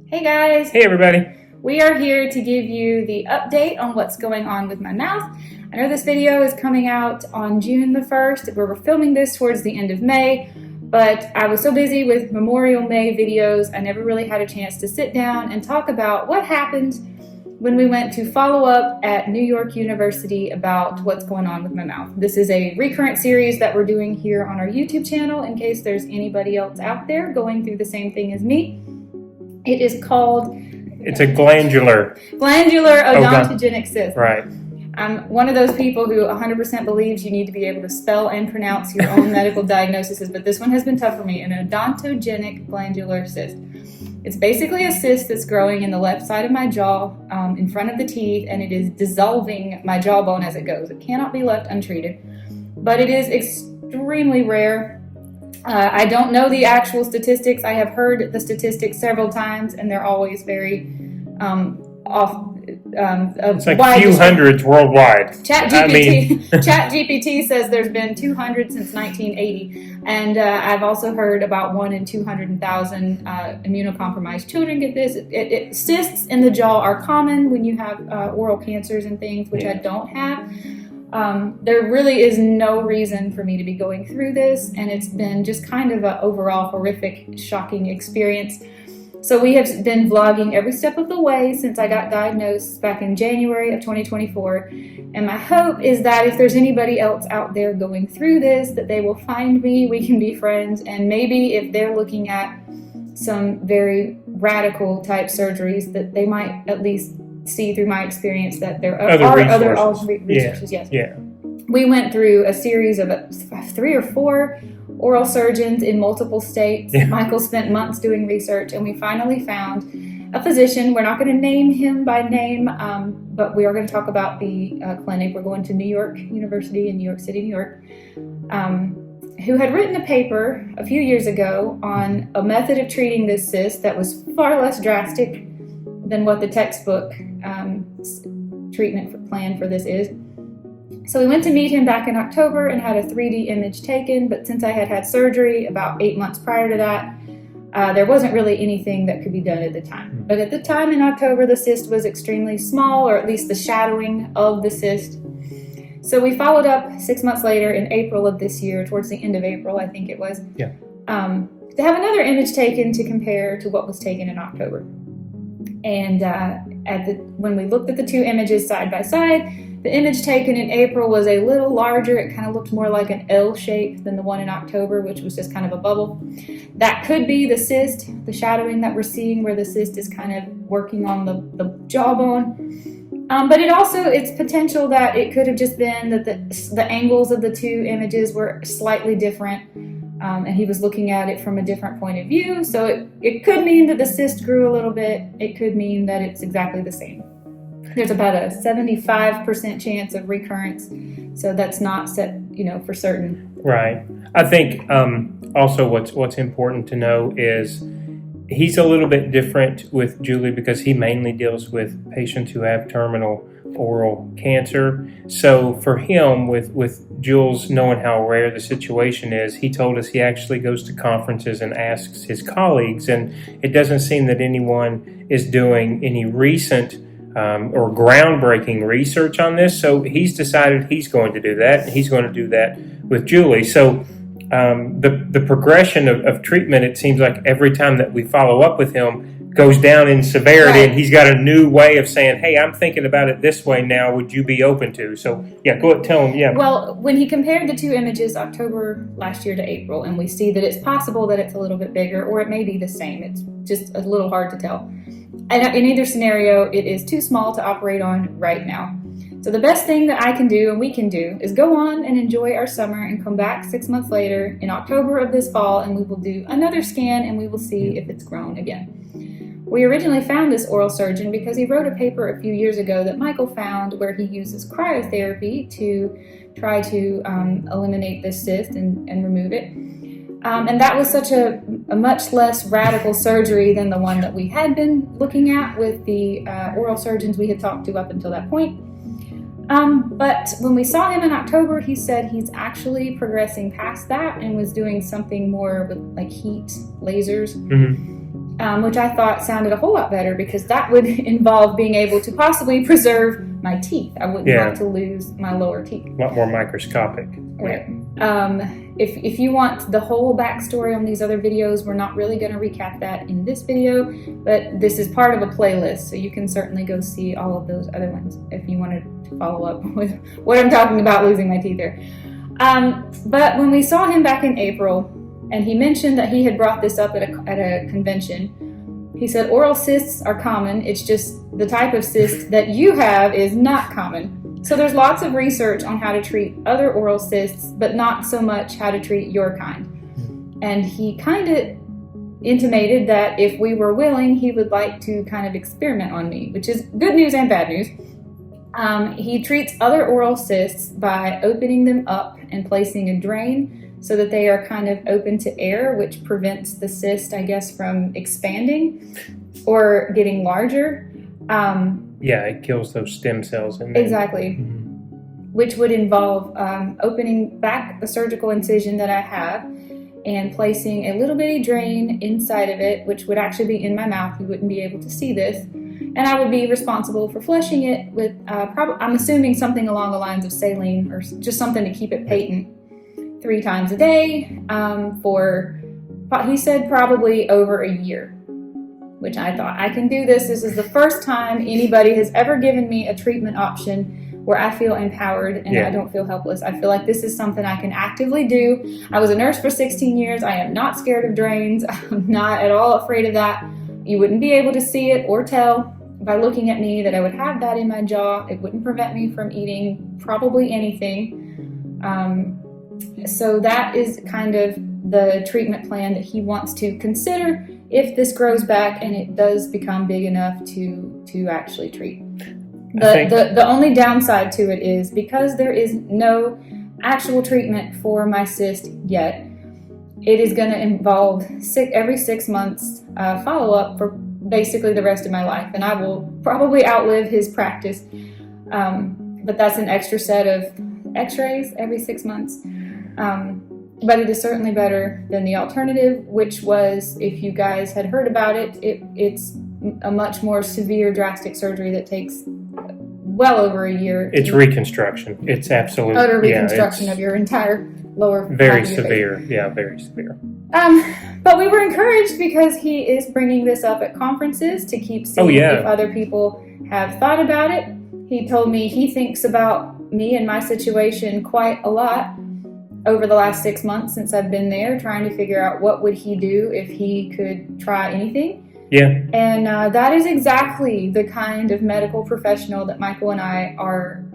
Hey guys! Hey everybody! We are here to give you the update on what's going on with my mouth. I know this video is coming out on June the 1st. We're filming this towards the end of May, but I was so busy with Memorial May videos, I never really had a chance to sit down and talk about what happened when we went to follow up at New York University about what's going on with my mouth. This is a recurrent series that we're doing here on our YouTube channel in case there's anybody else out there going through the same thing as me. It is called... It's a glandular odontogenic cyst. Right. I'm one of those people who 100% believes you need to be able to spell and pronounce your own medical diagnoses, but this one has been tough for me, an odontogenic glandular cyst. It's basically a cyst that's growing in the left side of my jaw, in front of the teeth, and it is dissolving my jawbone as it goes. It cannot be left untreated, but it is extremely rare. I don't know the actual statistics. I have heard the statistics several times, and they're always very off. It's like a few hundreds worldwide. ChatGPT says there's been 200 since 1980, and I've also heard about 1 in 200,000 immunocompromised children get this. Cysts in the jaw are common when you have oral cancers and things, which I don't have. There really is no reason for me to be going through this, and it's been just kind of an overall horrific, shocking experience. So we have been vlogging every step of the way since I got diagnosed back in January of 2024, and my hope is that if there's anybody else out there going through this, that they will find me, we can be friends, and maybe if they're looking at some very radical type surgeries, that they might at least see through my experience that there are other resources. Yes. Yeah. We went through a series of 3 or 4 oral surgeons in multiple states. Yeah. Michael spent months doing research, and we finally found a physician. We're not going to name him by name, but we are going to talk about the clinic. We're going to New York University in New York City, New York, who had written a paper a few years ago on a method of treating this cyst that was far less drastic than what the textbook treatment plan for this is. So we went to meet him back in October and had a 3D image taken, but since I had had surgery about 8 months prior to that, there wasn't really anything that could be done at the time. But at the time in October, the cyst was extremely small, or at least the shadowing of the cyst. So we followed up 6 months later in April of this year, towards the end of April, I think it was, to have another image taken to compare to what was taken in October. And when we looked at the two images side by side, the image taken in April was a little larger. It kind of looked more like an L shape than the one in October, which was just kind of a bubble. That could be the cyst, the shadowing that we're seeing where the cyst is kind of working on the jawbone. But it's potential that it could have just been that the angles of the two images were slightly different. And he was looking at it from a different point of view. So it could mean that the cyst grew a little bit. It could mean that it's exactly the same. There's about a 75% chance of recurrence. So that's not set, for certain. Right. I think also what's important to know is he's a little bit different with Julie because he mainly deals with patients who have terminal oral cancer. So for him, with Jules knowing how rare the situation is, he told us he actually goes to conferences and asks his colleagues, and it doesn't seem that anyone is doing any recent or groundbreaking research on this. So he's decided he's going to do that, and he's going to do that with Julie. So the progression of treatment, it seems like every time that we follow up with him, goes down in severity, right. And he's got a new way of saying, hey, I'm thinking about it this way now, would you be open to? So yeah, go ahead, tell him. Yeah. Well, when he compared the two images October last year to April, and we see that it's possible that it's a little bit bigger, or it may be the same, it's just a little hard to tell. And in either scenario, it is too small to operate on right now. So the best thing that I can do and we can do is go on and enjoy our summer and come back 6 months later in October of this fall, and we will do another scan and we will see if it's grown again. We originally found this oral surgeon because he wrote a paper a few years ago that Michael found where he uses cryotherapy to try to eliminate this cyst and remove it. And that was such a much less radical surgery than the one that we had been looking at with the oral surgeons we had talked to up until that point. But when we saw him in October, he said he's actually progressing past that and was doing something more with like heat lasers. Mm-hmm. which I thought sounded a whole lot better because that would involve being able to possibly preserve my teeth. I wouldn't have to lose my lower teeth. A lot more microscopic. Right. If you want the whole backstory on these other videos, we're not really going to recap that in this video, but this is part of a playlist, so you can certainly go see all of those other ones if you wanted to follow up with what I'm talking about losing my teeth there. But when we saw him back in April, and he mentioned that he had brought this up at a convention, he said oral cysts are common, it's just the type of cyst that you have is not common. So there's lots of research on how to treat other oral cysts, but not so much how to treat your kind. And he kind of intimated that if we were willing, he would like to kind of experiment on me, which is good news and bad news. He treats other oral cysts by opening them up and placing a drain so that they are kind of open to air, which prevents the cyst, I guess, from expanding or getting larger. It kills those stem cells in there. Exactly. Which would involve opening back the surgical incision that I have and placing a little bitty drain inside of it, which would actually be in my mouth. You wouldn't be able to see this. And I would be responsible for flushing it with, I'm assuming something along the lines of saline or just something to keep it patent 3 times a day for, he said, probably over a year. Which I thought, I can do this. This is the first time anybody has ever given me a treatment option where I feel empowered and I don't feel helpless. I feel like this is something I can actively do. I was a nurse for 16 years. I am not scared of drains. I'm not at all afraid of that. You wouldn't be able to see it or tell by looking at me that I would have that in my jaw. It wouldn't prevent me from eating probably anything. So that is kind of the treatment plan that he wants to consider if this grows back and it does become big enough to actually treat. The only downside to it is because there is no actual treatment for my cyst yet, it is going to involve every 6 months follow-up for basically the rest of my life, and I will probably outlive his practice, but that's an extra set of x-rays every 6 months. But it is certainly better than the alternative, which was, if you guys had heard about it, it's a much more severe, drastic surgery that takes well over a year. It's reconstruction. It's absolute utter reconstruction of your entire lower. Very severe. Yeah, very severe. But we were encouraged because he is bringing this up at conferences to keep seeing if other people have thought about it. He told me he thinks about me and my situation quite a lot over the last 6 months since I've been there, trying to figure out what would he do if he could try anything. Yeah. And that is exactly the kind of medical professional that Michael and I are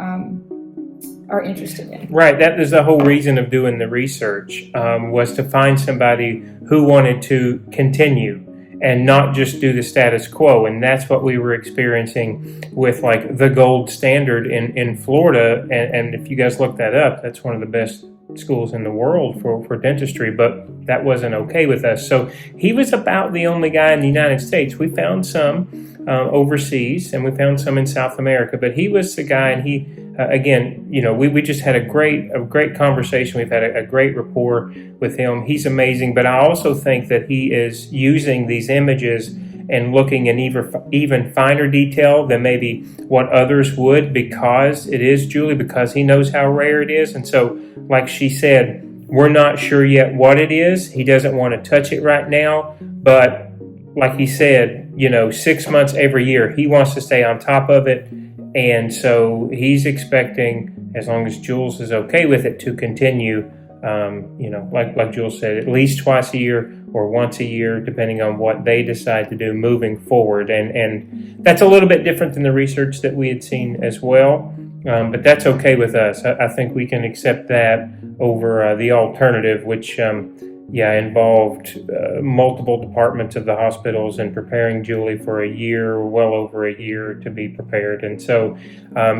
interested in. Right. That was the whole reason of doing the research, was to find somebody who wanted to continue and not just do the status quo. And that's what we were experiencing with like the gold standard in Florida. And if you guys look that up, that's one of the best schools in the world for dentistry, but that wasn't okay with us. So he was about the only guy in the United States. We found some overseas, and we found some in South America, but he was the guy, and he, again, we just had a great conversation. We've had a great rapport with him. He's amazing, but I also think that he is using these images and looking in even finer detail than maybe what others would, because it is Julie, because he knows how rare it is. And so, like she said, we're not sure yet what it is. He doesn't want to touch it right now, but like he said, 6 months every year, he wants to stay on top of it. And so he's expecting, as long as Jules is okay with it, to continue, like Jules said, at least twice a year or once a year, depending on what they decide to do moving forward. And that's a little bit different than the research that we had seen as well. But that's okay with us. I think we can accept that over the alternative, which, involved multiple departments of the hospitals and preparing Julie for a year, well over a year to be prepared. And so,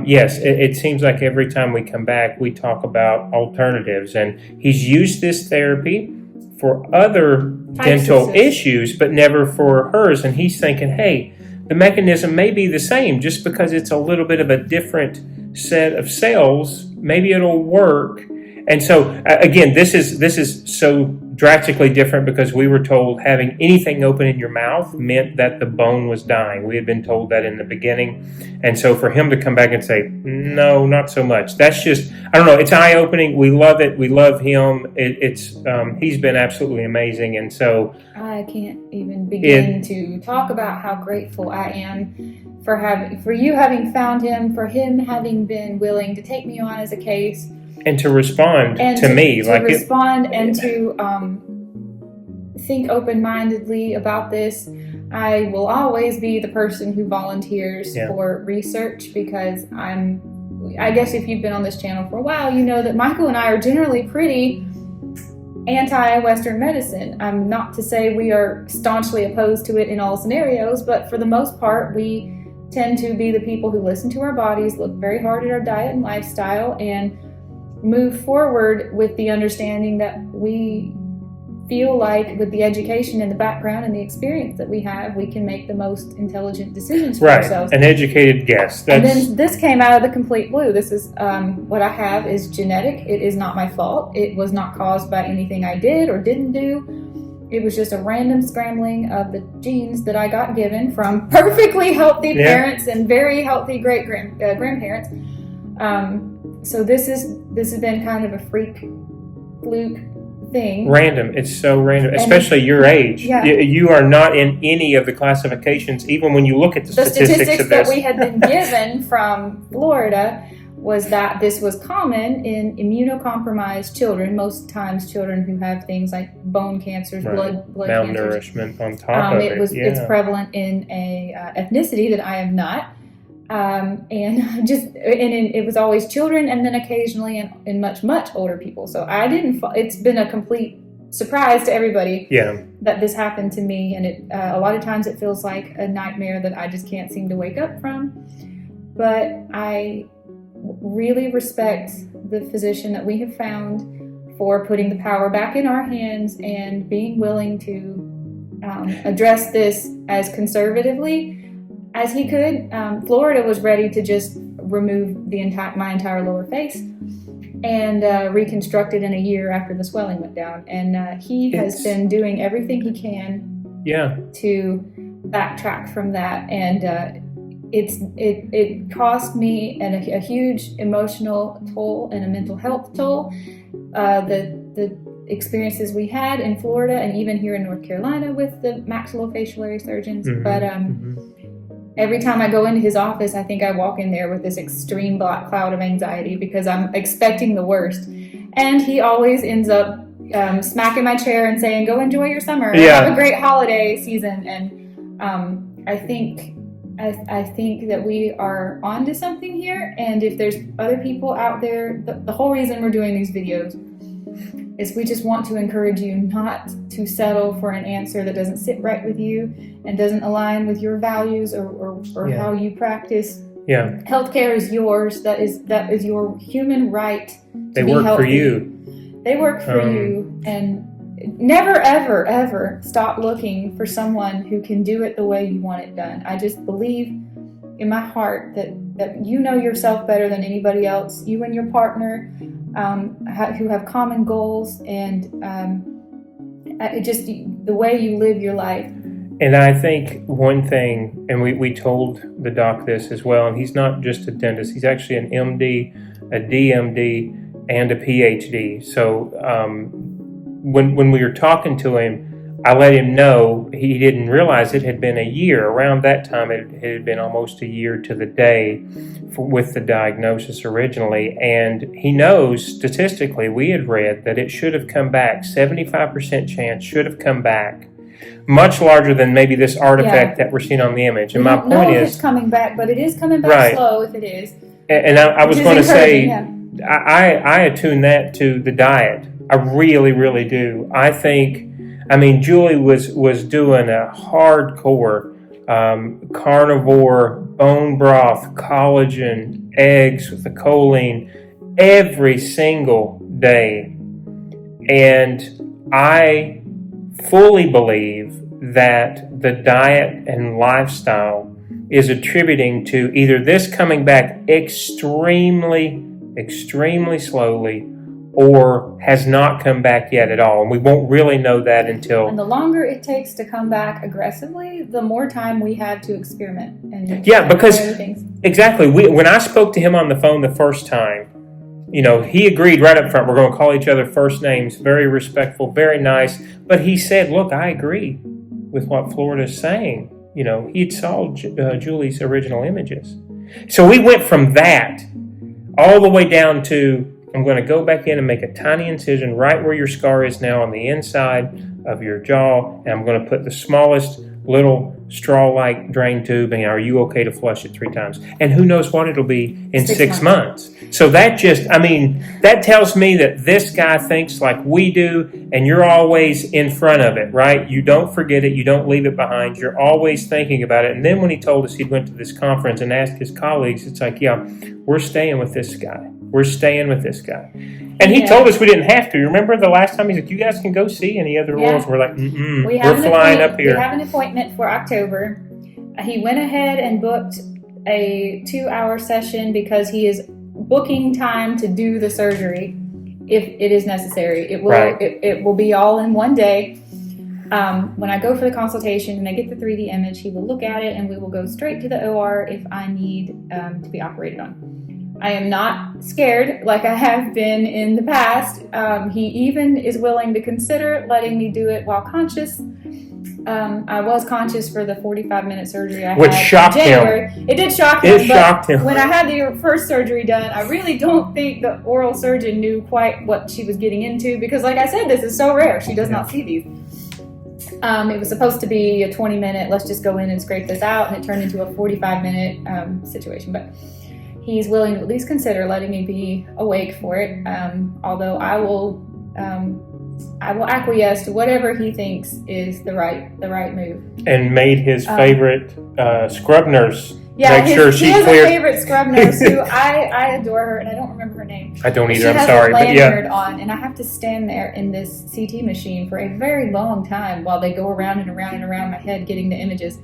yes, it seems like every time we come back, we talk about alternatives. And he's used this therapy for other dental issues, but never for hers. And he's thinking, hey, the mechanism may be the same, just because it's a little bit of a different set of cells, maybe it'll work. And so again, this is so drastically different because we were told having anything open in your mouth meant that the bone was dying. We had been told that in the beginning. And so for him to come back and say, no, not so much. That's just, I don't know, it's eye-opening. We love it. We love him. He's been absolutely amazing. And so I can't even begin to talk about how grateful I am for you having found him, for him having been willing to take me on as a case. And to respond and to me. To think open-mindedly about this. I will always be the person who volunteers for research because I guess if you've been on this channel for a while, you know that Michael and I are generally pretty anti-Western medicine. Not to say we are staunchly opposed to it in all scenarios, but for the most part, we tend to be the people who listen to our bodies, look very hard at our diet and lifestyle, and move forward with the understanding that we feel like with the education and the background and the experience that we have, we can make the most intelligent decisions for ourselves. An educated guess. And then this came out of the complete blue. This is what I have is genetic. It is not my fault. It was not caused by anything I did or didn't do. It was just a random scrambling of the genes that I got given from perfectly healthy parents and very healthy grandparents. So this has been kind of a freak fluke thing. Random. It's so random, especially your age. Yeah. You are not in any of the classifications, even when you look at the statistics of this. That we had been given from Florida was that this was common in immunocompromised children, most times children who have things like bone cancers, blood malnourishment cancers. On top of it. It's prevalent in a ethnicity that I am not. It was always children, and then occasionally in much older people. So I didn't. It's been a complete surprise to everybody that this happened to me, and a lot of times it feels like a nightmare that I just can't seem to wake up from. But I really respect the physician that we have found for putting the power back in our hands and being willing to address this as conservatively as he could. Florida was ready to just remove my entire lower face and reconstruct it in a year after the swelling went down. And he has been doing everything he can to backtrack from that. And it cost me a huge emotional toll and a mental health toll. The experiences we had in Florida and even here in North Carolina with the maxillofacial area surgeons. But every time I go into his office, I think I walk in there with this extreme black cloud of anxiety because I'm expecting the worst. And he always ends up smacking my chair and saying, go enjoy your summer and have a great holiday season. And I think that we are onto something here. And if there's other people out there, the whole reason we're doing these videos is we just want to encourage you not to settle for an answer that doesn't sit right with you and doesn't align with your values or how you practice. Healthcare is yours. That is your human right to they be work healthy. For you. They work for you, and never ever ever stop looking for someone who can do it the way you want it done. I just believe in my heart that you know yourself better than anybody else. You and your partner who have common goals, and just the way you live your life. And I think one thing, and we told the doc this as well, and he's not just a dentist, he's actually an MD, a DMD, and a PhD. So when we were talking to him, I let him know he didn't realize it had been a year. Around that time, it had been almost a year to the day with the diagnosis originally. And he knows statistically, we had read that it should have come back, 75% chance should have come back, much larger than maybe this artifact that we're seeing on the image. And my point is, it's coming back, but it is coming back slow if it is. And I was going to say, I attune that to the diet. I really, really do. I mean, Julie was doing a hardcore carnivore, bone broth, collagen, eggs with the choline every single day. And I fully believe that the diet and lifestyle is attributing to either this coming back extremely, extremely slowly, or has not come back yet at all. And we won't really know that until... And the longer it takes to come back aggressively, the more time we have to experiment. And because other things. Exactly. When I spoke to him on the phone the first time, he agreed right up front. We're going to call each other first names. Very respectful, very nice. But he said, look, I agree with what Florida's saying. He'd saw Julie's original images. So we went from that all the way down to, I'm going to go back in and make a tiny incision right where your scar is now on the inside of your jaw, and I'm going to put the smallest little straw-like drain tube, and are you okay to flush it 3 times? And who knows what it'll be in 6 months. So that that tells me that this guy thinks like we do, and you're always in front of it, right? You don't forget it. You don't leave it behind. You're always thinking about it. And then when he told us he went to this conference and asked his colleagues, it's like, yeah, we're staying with this guy. We're staying with this guy. And he told us we didn't have to. Remember the last time he's like, you guys can go see any other orals? We're like, we're flying up here. We have an appointment for October. He went ahead and booked a 2-hour session because he is booking time to do the surgery if it is necessary. It will be all in one day. When I go for the consultation and I get the 3D image, he will look at it and we will go straight to the OR if I need to be operated on. I am not scared like I have been in the past. He even is willing to consider letting me do it while conscious. I was conscious for the 45-minute surgery I Which had shocked in January. him. It did shock him. Shocked him. When I had the first surgery done, I really don't think the oral surgeon knew quite what she was getting into because, like I said, this is so rare. She does not see these. It was supposed to be a 20-minute, let's just go in and scrape this out, and it turned into a 45-minute situation. But he's willing to at least consider letting me be awake for it, although I will acquiesce to whatever he thinks is the right move. And made his favorite scrub nurse make sure she has cleared. A favorite scrub nurse who I adore her, and I don't remember her name. I don't either. She I'm sorry, has a but yeah. lanyard on, and I have to stand there in this CT machine for a very long time while they go around and around and around my head getting the images.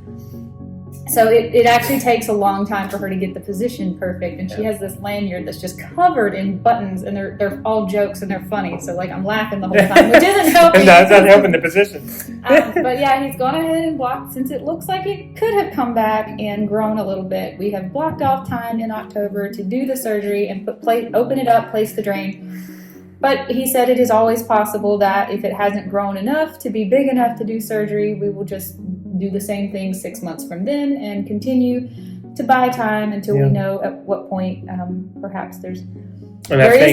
So it actually takes a long time for her to get the position perfect, and she has this lanyard that's just covered in buttons, and they're all jokes and they're funny. So like I'm laughing the whole time, which isn't helping. That's not helping the position. But yeah, he's gone ahead and blocked, since it looks like it could have come back and grown a little bit. We have blocked off time in October to do the surgery and open it up, place the drain. But he said it is always possible that if it hasn't grown enough to be big enough to do surgery, we will just do the same thing 6 months from then and continue to buy time until we know at what point perhaps there is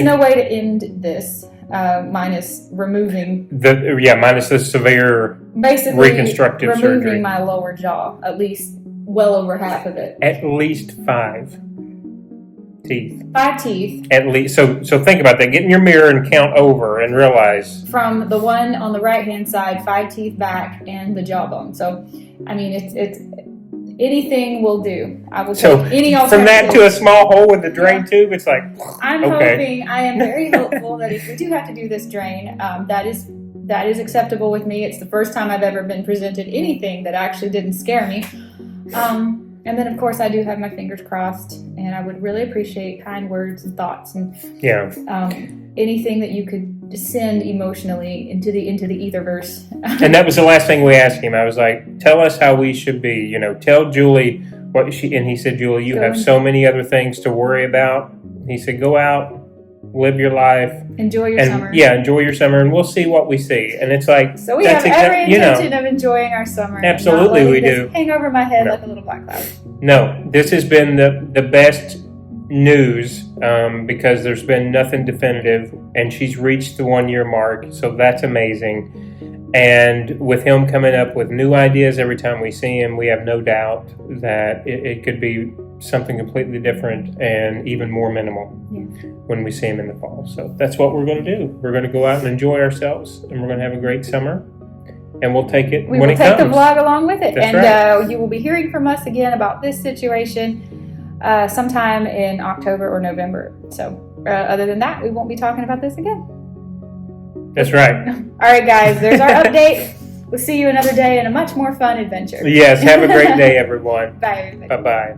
no way to end this minus removing minus the severe basically reconstructive removing surgery. My lower jaw, at least well over half of it. At least 5 teeth. 5 teeth. At least. So think about that. Get in your mirror and count over and realize. From the one on the right-hand side, 5 teeth back and the jawbone. So, I mean, it's anything will do. I will take any alternative. From that to a small hole with the drain tube, it's like, I am very hopeful that if we do have to do this drain, that is acceptable with me. It's the first time I've ever been presented anything that actually didn't scare me. And then, of course, I do have my fingers crossed, and I would really appreciate kind words and thoughts and anything that you could send emotionally into the etherverse. And that was the last thing we asked him. I was like, tell us how we should be. Tell Julie what she. And he said, Julie, you have so many other things to worry about. He said, go out, live your life, enjoy your summer. Yeah, enjoy your summer, and we'll see what we see. And it's like, so we have every intention of enjoying our summer. Absolutely, we do. Hang over my head like a little black cloud. No, this has been the best news because there's been nothing definitive, and she's reached the 1-year mark, so that's amazing. And with him coming up with new ideas every time we see him, we have no doubt that it could be something completely different and even more minimal when we see him in the fall. So that's what we're going to do. We're going to go out and enjoy ourselves, and we're going to have a great summer, and we'll take it when it comes. We will take the vlog along with it. That's right. You will be hearing from us again about this situation sometime in October or November. So other than that, we won't be talking about this again. That's right. All right, guys, there's our update. We'll see you another day in a much more fun adventure. Yes, have a great day, everyone. Bye, everybody. Bye-bye.